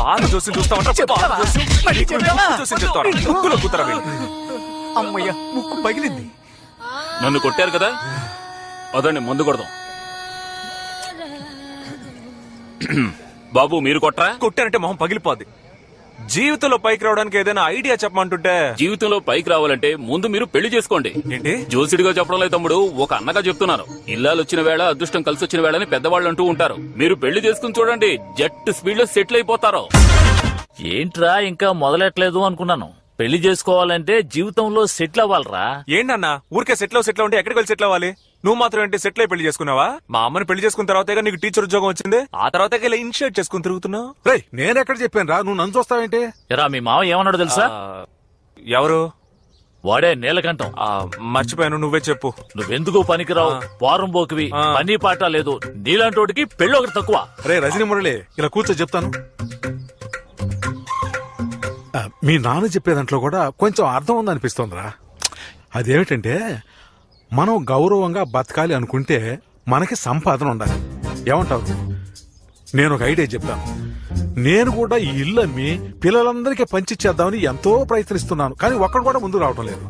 పాత జోస్యం చూస్తా ఉంటా. అమ్మయ్య, ముక్కు పగిలింది. నన్ను కొట్టారు కదా, అదండి ముందు కొడదాం. బాబు మీరు కొట్టరా? కొట్టారంటే మొహం పగిలిపోద్ది. జీవితంలో పైకి రావడానికి ఏదైనా ఐడియా చెప్పమంటుంటే. జీవితంలో పైకి రావాలంటే ముందు మీరు పెళ్లి చేసుకోండి. ఏంటి జోసిడిగా చెప్పడం లేదు తమ్ముడు, ఒక అన్నగా చెప్తున్నాను. ఇల్లాలు వచ్చిన వేళ అదృష్టం కలిసి వచ్చిన వేళ అని పెద్దవాళ్ళు అంటూ ఉంటారు. మీరు పెళ్లి చేసుకుని చూడండి, జట్ స్పీడ్ లో సెటిల్ అయిపోతారు. ఏంట్రా ఇంకా మొదలెట్లేదు అనుకున్నాను. పెళ్లి చేసుకోవాలంటే జీవితంలో సెటిల్ అవ్వాలరా. ఏంటన్నా ఊరికే సెటిల్ ఉంటే ఎక్కడికి వెళ్ళి సెటిల్ అవ్వాలి? నువ్వు మాత్రం ఏంటి సెటిల్ అయి పెళ్లి చేసుకున్నావా? మా అమ్మని పెళ్లి చేసుకున్న తర్వాతగా నీకు టీచర్ ఉద్యోగం వచ్చింది. ఆ తర్వాత ఇలా ఇనిషియేట్ చేసుకుని తిరుగుతున్నావు. రేయ్, నేనెక్కడ చెప్పాను రా, నువ్వు నన్ను చూస్తావేంటి? ఎరా మీ మావ ఏమన్నాడు తెలుసా? ఎవరు? వాడే నీలకంఠం. మర్చిపోయాను, నువ్వే చెప్పు. నువ్వెందుకు పనికిరావు, వారం పోకివి, పని పాట లేదు, నీలాంటోడికి పెళ్లి ఒకటి తక్కువ. రే రజనీ మురళి, ఇలా కూర్చో చెప్తాను. మీ నాన్న చెప్పే దాంట్లో కూడా కొంచెం అర్థం ఉందనిపిస్తోందిరా. అదేమిటంటే, మనం గౌరవంగా బతకాలి అనుకుంటే మనకి సంపాదన ఉండాలి. ఏమంటావు? నేను ఒక ఐడియా చెప్తాను. నేను కూడా ఈ ఇల్లు అమ్మి పిల్లలందరికీ పంచిచ్చేద్దామని ఎంతో ప్రయత్నిస్తున్నాను, కానీ ఒక్కడు కూడా ముందు రావటం లేదు.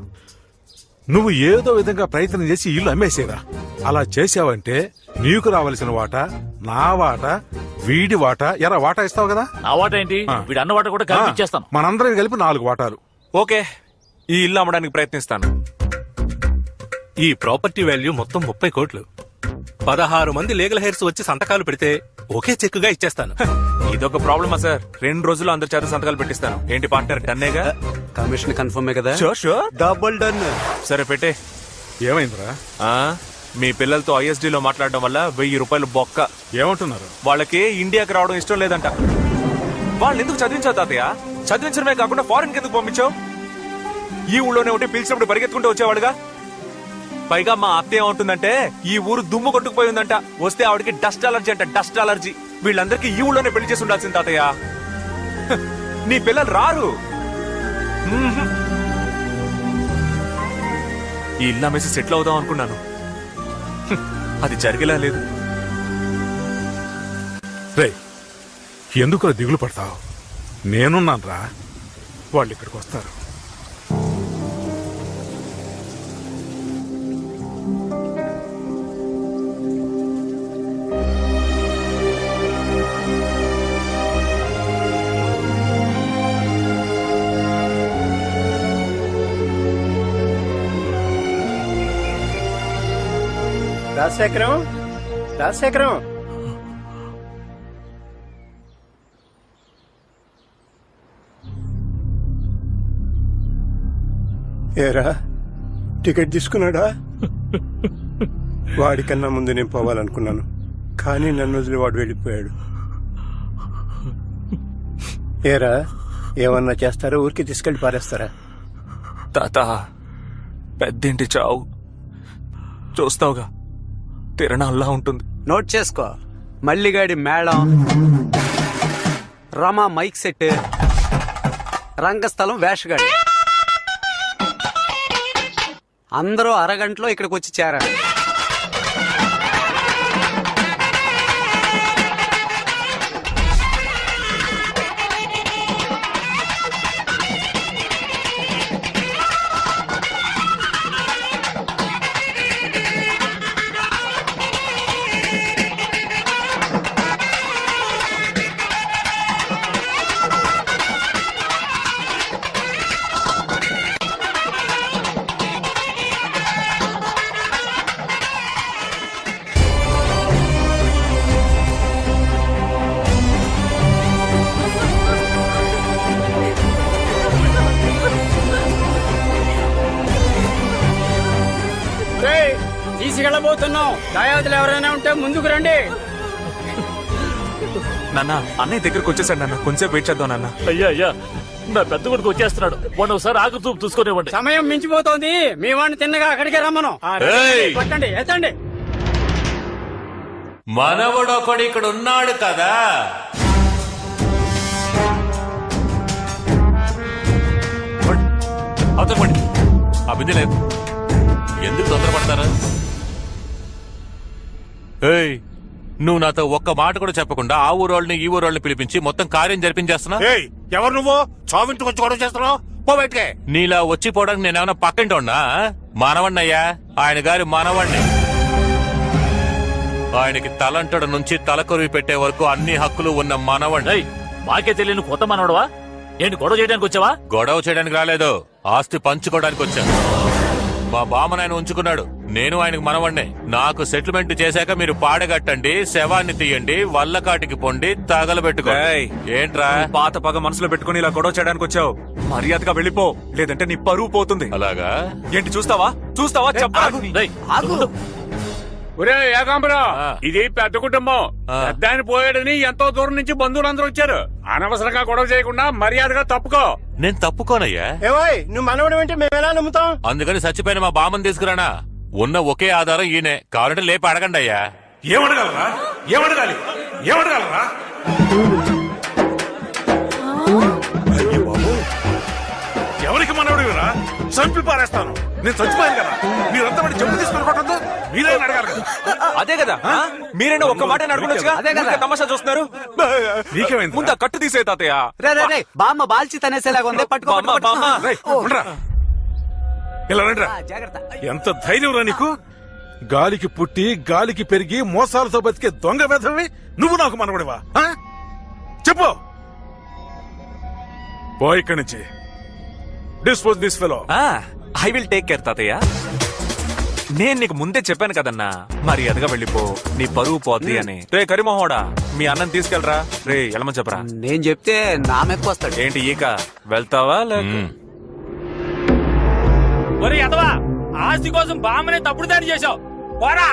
నువ్వు ఏదో విధంగా ప్రయత్నం చేసి ఇల్లు అమ్మేసేరా. అలా చేసావంటే నీకు రావాల్సిన వాటా, నా వాటా, వీడి వాటా, ఎరా వాటా ఇస్తావు కదా. నా వాట ఏంటి, వీడి అన్న వాట కూడా కల్పించేస్తాను. మనందరం కలిపి 4 వాటాలు. ఓకే, ఈ ఇల్లు అమ్మడానికి ప్రయత్నిస్తాను. ఈ ప్రాపర్టీ వాల్యూ మొత్తం 30 కోట్లు. 16 మంది లీగల్ హెయిర్స్ వచ్చి సంతకాలు పెడితే ఒకే చెక్కుగా ఇచ్చేస్తాను. ఇదొక ప్రాబ్లమా సార్? 2 రోజుల్లో అందరి చేత సంతకాలు పెట్టిస్తాను. ఏంటి పార్ట్నర్, డన్నేగా? కమిషన్ కన్ఫర్మే కదా? Sure double done. సరే పెట్టే. ఏమైందిరా? మీ పిల్లలతో ISD లో మాట్లాడడం వల్ల 1000 రూపాయలు బొక్క. ఏమంటున్నారు? వాళ్ళకి ఇండియాకి రావడం ఇష్టం లేదంట. వాళ్ళు ఎందుకు చదివించావు తాతయ్య? చదివించడమే కాకుండా ఫారెన్ కి ఎందుకు పంపించావు? ఈ ఊళ్ళోనే ఉంటే పిలిచినప్పుడు పరిగెత్తుకుంటూ వచ్చేవాడుగా. పైగా మా అత్త ఏమంటుందంటే, ఈ ఊరు దుమ్ము కొట్టుకుపోయిందంట. వస్తే ఆవిడకి డస్ట్ అలర్జీ అంట, డస్ట్ అలర్జీ. వీళ్ళందరికీ ఈ ఊళ్ళోనే పెళ్లి చేసి ఉండాల్సింది తాతయ్య. నీ పిల్లలు రారు. ఈ ఇల్లు అమ్మేసి సెటిల్ అవుదాం అనుకున్నాను, అది జరిగేలా లేదు. రే, ఎందుకు దిగులు పడతావు? నేనున్నాను రా, వాళ్ళు ఇక్కడికి వస్తారు. రాజశేఖరం ఏరా, టికెట్ తీసుకున్నాడా? వాడికన్నా ముందు నేను పోవాలనుకున్నాను, కానీ నన్ను వదిలి వాడు వెళ్ళిపోయాడు. ఏరా, ఏమన్నా చేస్తారా? ఊరికి తీసుకెళ్లి పారేస్తారా? తాత, పెద్దింటి చావు చూస్తావుగా, తిరణాల్లా ఉంటుంది. నోట్ చేసుకో. మల్లిగాడి మేళం, రమా మైక్ సెట్, రంగస్థలం వేషగాడి, అందరూ అరగంటలో ఇక్కడికి వచ్చి చేరారు. తీసుకెళ్ళబోతున్నాం. దాయాదులు ఎవరైనా ఉంటే ముందుకు రండి. నాన్న, అన్నయ్య దగ్గరకు వచ్చేసాడు నాన్న, కొంచెం వెయిట్ చేద్దాం నాన్న. అయ్యా, నా పెద్ద కొడుకు వచ్చేస్తున్నాడు, వాడు ఒకసారి ఆగు చూపు చూసుకునేవ్వండి. సమయం మించిపోతోంది, మీ వాడిని తిన్నగా అక్కడికే రమ్మను. పట్టండి, ఎత్తండి. మనవడొకడు ఇక్కడ ఉన్నాడు కదా. అవతలపండి, అభిధి లేదు, ఎందుకు తొందరపడతారా? నువ్వు నాతో ఒక్క మాట కూడా చెప్పకుండా ఆ ఊరోళ్ళని ఈ ఊరోళ్ళని పిలిపించి మొత్తం కార్యం జరిపించేస్తున్నా. ఏయ్ ఎవరు నువ్వు చావింటికి వచ్చి గొడవ చేస్తున్నావు? పో బయటికే. నీలా వచ్చిపోవడానికి నేనేమన్నా పక్కింటి ఉన్నా? మనవణ్ణయ్యా, ఆయన గారి మనవణ్ణి. ఆయనకి తలంటడ నుంచి తలకొరివి పెట్టే వరకు అన్ని హక్కులు ఉన్న మనవణ్ణి. రేయ్, మాకే తెలియని కొత్త మనవడవా? ఏంటి గొడవ చేయడానికి వచ్చావా? గొడవ చేయడానికి రాలేదు, ఆస్తి పంచుకోవడానికి వచ్చాను. మా బామ్మను ఆయన ఉంచుకున్నాడు, నేను ఆయనకు మనవణ్ణి. నాకు సెటిల్మెంట్ చేశాక మీరు పాడగట్టండి, శవాన్ని తీయండి, వల్లకాటికి పొండి, తగలబెట్టుకో. ఏయ్. ఏంట్రా? పాత పగ మనసులో పెట్టుకుని ఇలా గొడవ చేయడానికి వచ్చావు. మర్యాదగా వెళ్ళిపో, లేదంటే నీ పరువు పోతుంది. అలాగా? ఏంటి చూస్తావా చెప్పా. రేయ్, ఒరే ఏకాంబరం, ఆ. ఇది పెద్ద కుటుంబం. ఆ. పెద్ద ఆయన పోయాడని ఎంతో దూరం నుంచి బంధువులందరూ వచ్చారు. అనవసరంగా గొడవ చేయకుండా మర్యాదగా తప్పుకో. నేను తప్పుకోనయ్యా. ఏవోయ్ నువ్వు మనవడం అంటే మేము ఎలా నమ్ముతాం? అందుకని చచ్చిపోయిన మా బామ్మని తీసుకురానా? ఉన్న ఒకే ఆధారం ఈయనే, కావాలంటే లేపి అడగండి అయ్యా. ఏమడగలరా? ఏమడగాలి? ఏమడగలరా? అయ్యో బాబు, ఎవరికి మనవడివిరా? చంపి పారేస్తాను. నేను చచ్చిపోయాను కదా, మీరంతా వాడి చెప్పు తీసుకొని కొట్టద్దు. మీరైనా అడగాలి కదా. అదే కదా, మీరైనా ఒక్క మాట అడగొచ్చుగా. తమాషా చూస్తున్నారు. నీకేమైంది? ముందు ఆ కట్టు తీసే తాతయ్య. బామ్మ బాల్చి తనేసేలాగా ఉంది. బామ్మ, బామ్మ. రేయ్, ఉండరా. ఇలా రండిరా. ఎంత ధైర్యం రా నీకు? గాలికి పుట్టి గాలికి పెరిగి మోసాలతో బతికే దొంగ వెధవి నువ్వు నాకు మనవడివా? ఆ? చెప్పు. పో ఇక్కడి నుంచి. Dispose this fellow. I will take care తాతయ్య. నేను నీకు ముందే చెప్పాను కదన్నా, మర్యాదగా వెళ్ళిపో, నీ పరువు పోద్ది అని. రే కరిమోహోడా, మీ అన్నం తీసుకెళ్ళరా. రే ఎలమని చెప్పరా. నేను చెప్తే నా మెప్పు వస్తాడు. ఏంటి ఈక వెళ్తావా లేక? ఒరే ఎదవా, ఆస్తి కోసం బామ్మనే తప్పుడు దాడి చేశావు. పోరా.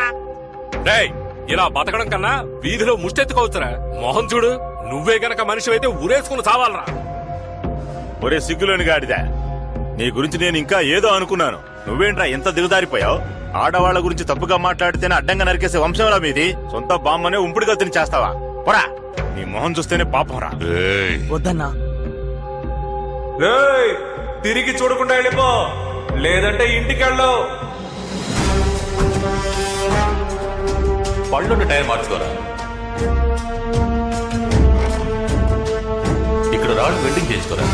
రేయ్, ఇలా బతకడం కన్నా వీధిలో ముష్టెత్తుకోవచ్చురా. మొహం చూడు, నువ్వే గనక మనిషి అయితే ఊరేసుకుని చావాలరా. ఒరే సిగ్గులోని గాడిదా, నీ గురించి నేను ఇంకా ఏదో అనుకున్నాను. నువ్వేంట్రా ఎంత దిగదారిపోయావు? ఆడవాళ్ల గురించి తప్పుగా మాట్లాడితేనే అడ్డంగా నరికేసే వంశంరా మీది. సొంత బామ్మనే ఉంపుడు గతిని చేస్తావా? పోరా, నీ మొహం చూస్తేనే పాపం రా. ఏయ్, వద్దన్నా. రేయ్, తిరిగి చూడకుండా వెళ్ళిపో, లేదంటే ఇంటికి వెళ్ళవు. పళ్ళున్న టైర్ మార్చుకోరా. ఇక్కడ రాళ్ళు వెల్డింగ్ చేసుకోరా.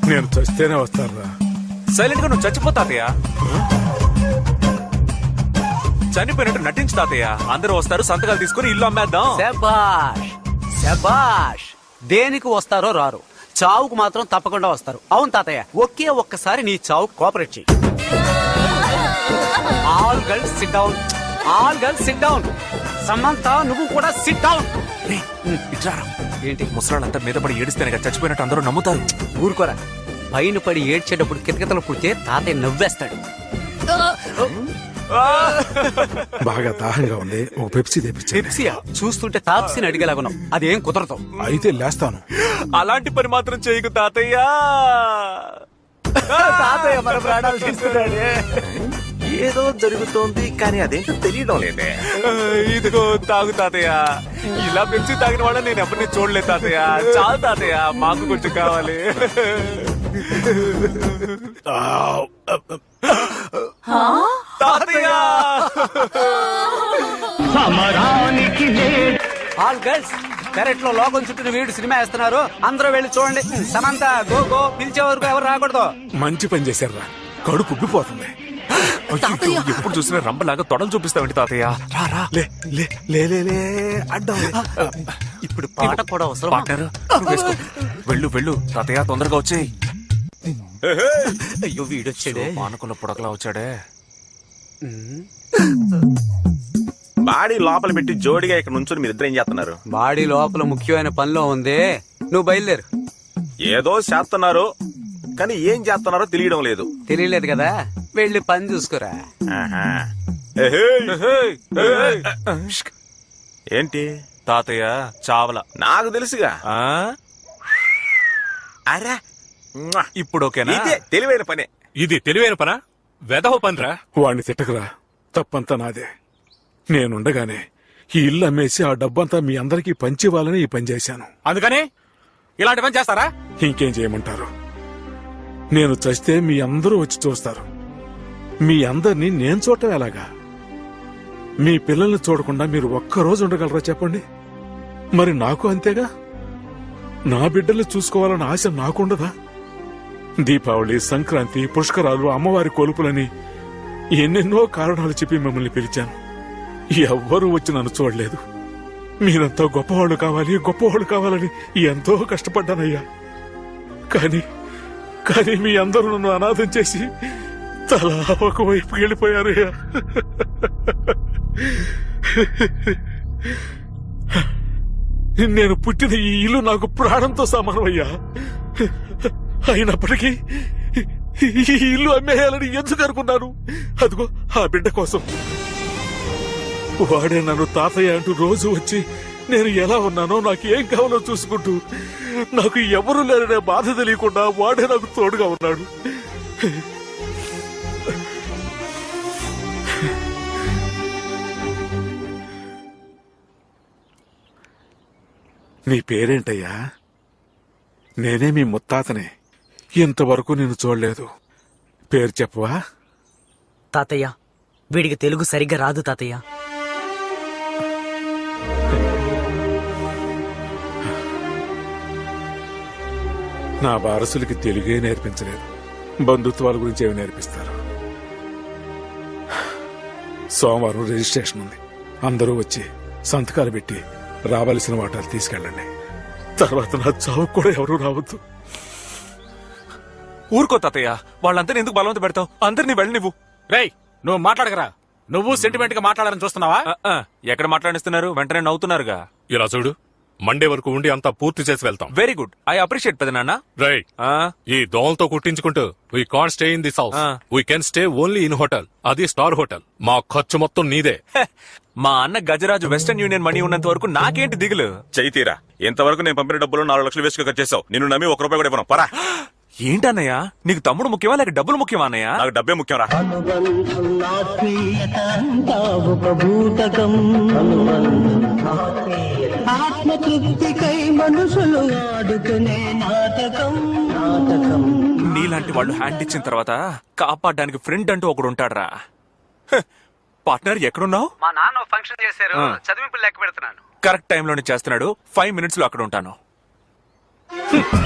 నేను చస్తేనే వస్తానురా. సైలెంట్ గా నువ్వు చచ్చిపో తాతయ్య. చనిపోయినట్టు నటించు తాతయ్య. అందరూ వస్తారు, సంతకాలు తీసుకుని ఇల్లు అమ్మేద్దాం. శబాష్ శబాష్. దేనికి వస్తారో రారు, చావుకు మాత్రం తప్పకుండా వస్తారు. అవును తాతయ్య, ఒకే ఒక్కసారి నీ చావు కోఆపరేట్ చెయ్యి. All girls SIT down. All girls SIT down. Samantha నువ్వు కూడా సిట్ డౌన్. ఏంటి ముసలాళ్ళంతా మీద పడి ఏడిస్తేనే కదా చచ్చిపోయినట్టు అందరూ నమ్ముతారు. ఊరుకోరా. పైన పడి ఏడ్చేటప్పుడు కితకితలు పుడితే తాతయ్య నవ్వేస్తాడు. బాగా దాహంగా ఉంది, ఒక పెప్సీ తెప్పించే. పెప్సియా? చూస్తుంటే తాప్సిని అడిగేలాగున్నావు. అదేం కుదరదు. అయితే లేస్తాను. అలాంటి పని మాత్రం చేయకు తాతయ్య. తాతయ్య మన ప్రాణాలు తీసుకున్నాడే. ఏదో జరుగుతోంది కానీ అదేంటో తెలియడం లేదే. ఇదిగో తాగు తాతయ్య. ఇలా పెంచి తాగిన వాళ్ళ నేను ఎవరిని చూడలేదు తాతయ్య. చాలు తాతయ్య, మాకు కొంచెం కావాలి. తాతయ్య. ఆల్ గర్ల్స్ పెరట్లో లోకం చుట్టూ వీడు సినిమా వేస్తున్నారు. అందరూ వెళ్ళి చూడండి. సమంత గో గో, పిలిచే వరకు ఎవరు రాకూడదు. మంచి పని చేశారా, కడుపు ఉబ్బిపోతుంది. అయ్యో, ఎప్పుడు చూసినా రంబలాగా తొడలు చూపిస్తావేంటి తాతయ్య? రా రా. లే లే లే లే లే అడ్డం. ఇప్పుడు పాట కూడా అవసరం. పార్ట్నర్, నువ్వు వేసుకో. వెళ్ళు వెళ్ళు తాతయ్య, తొందరగా వచ్చేయ్. అయ్యో వీడొచ్చాడే. మానుకున్న పుడకలా వచ్చాడే. బాడీ లోపల పెట్టి జోడిగా ఇక్కడ నుంచుని మీరిద్దరు ఏం చేస్తున్నారు? బాడీ లోపల ముఖ్యమైన పనిలో ఉంది. నువ్వు బయలుదేరు. ఏదో చేస్తున్నారు కానీ ఏం చేస్తున్నారో తెలియడం లేదు. తెలియలేదు కదా, వెళ్ళి పని చూసుకోరా. ఆహా. ఏంటి తాతయ్య చావల. నాకు తెలుసుగా. ఆ? అరే ఇప్పుడు ఓకేనా? ఇదే తెలివైన పనే. ఇది తెలివైన పనా? వెధవ పనిరా. వాడిని తిట్టకురా, తప్పంతా నాదే. నేనుండగానే ఈ ఇల్లు అమ్మేసి ఆ డబ్బంతా మీ అందరికీ పంచివ్వాలని ఈ పని చేశాను. అందుకని ఇలాంటి పని చేస్తారా? ఇంకేం చేయమంటారు? నేను చస్తే మీ అందరూ వచ్చి చూస్తారు. మీ అందరినీ నేను చూడటం ఎలాగా? మీ పిల్లల్ని చూడకుండా మీరు ఒక్కరోజు ఉండగలరా చెప్పండి? మరి నాకు అంతేగా. నా బిడ్డల్ని చూసుకోవాలన్న ఆశ నాకుండదా? దీపావళి, సంక్రాంతి, పుష్కరాలు, అమ్మవారి కొలుపులని ఎన్నెన్నో కారణాలు చెప్పి మిమ్మల్ని పిలిచాను. ఎవ్వరూ వచ్చి నన్ను చూడలేదు. మీరంతా గొప్పవాళ్ళు కావాలి, గొప్పవాళ్ళు కావాలని ఎంతో కష్టపడ్డానయ్యా. కానీ మీ అందరూ నన్ను అనాథం చేసి తలా ఒకవైపు వెళ్ళిపోయారయ్యా. నేను పుట్టిన ఈ ఇల్లు నాకు ప్రాణంతో సమానమయ్యా. అయినప్పటికీ ఈ ఇల్లు అమ్మేయాలని ఎందుకు అనుకున్నాను? అదిగో ఆ బిడ్డ కోసం. వాడే నన్ను తాతయ్య అంటూ రోజు వచ్చి నేను ఎలా ఉన్నానో, నాకు ఏం కావాలో చూసుకుంటూ, నాకు ఎవరు లేరనే బాధ తెలియకుండా వాడే నాకు తోడుగా ఉన్నాడు. నీ పేరేంటయ్యా? నేనే మీ ముత్తాతనే. ఇంతవరకు నేను చూడలేదు. పేరు చెప్పవా? తాతయ్య, వీడికి తెలుగు సరిగ్గా రాదు తాతయ్య. నా వారసులకి తెలుగే నేర్పించలేదు, బంధుత్వాల గురించి ఏమి నేర్పిస్తారు? సోమవారం రిజిస్ట్రేషన్ ఉంది. అందరూ వచ్చి సంతకాలు పెట్టి రావాల్సిన వాటాలు తీసుకెళ్ళండి. తర్వాత నా చావు కూడా ఎవరూ రావద్దు. ఊరుకో తాతయ్య, వాళ్ళంతా ఎందుకు బలవంత పెడతావు? అందరినీ వెళ్ళనివ్వు. రేయ్, నువ్వు మాట్లాడగరా. నువ్వు సెంటిమెంట్ గా మాట్లాడాలని చూస్తున్నావా? ఎక్కడ మాట్లాడిస్తున్నారు? వెంటనే నవ్వుతున్నారుగా. ఇలా చూడు, మండే వరకు ఉండి అంతా పూర్తి చేసి వెళ్తాం. వెరీ గుడ్, ఐ అప్రిషియేట్ పెదనాన్న. రైట్. ఈ దోమలతో కుట్టించుకుంటూ we can't stay in this house. We can stay only in hotel, అది స్టార్ హోటల్. మా ఖర్చు మొత్తం నీదే. మా అన్న గజరాజు వెస్టర్న్ యూనియన్ మనీ ఉన్నంత వరకు నాకేంటి దిగులు? చైతీరా, ఎంతవరకు నేను పంపిన డబ్బులు 4 లక్షలు వేసుకు ఖర్చు చేసావు. నిన్ను నమ్మి 1 రూపాయి కూడా ఇవ్వను. పరా. ఏంటన్నయ్య, నీకు తమ్ముడు ముఖ్యమా లేక డబ్బులు ముఖ్యమా అన్నయ్య? నాకు డబ్బే ముఖ్యం రా. ఆత్మతృప్తికై మనుషులు ఆడుకునే నాటకం. నీలాంటి వాళ్ళు హ్యాండ్ ఇచ్చిన తర్వాత కాపాడడానికి ఫ్రెండ్ అంటూ ఒకడు ఉంటాడరా. పార్ట్నర్ ఎక్కడున్నావు? మా నాన్న ఫంక్షన్ చేశారు, చదివింపులు లెక్క పెడుతున్నాను. కరెక్ట్ టైంలోనే చేస్తున్నాడు. 5 minutes లో అక్కడ ఉంటాను.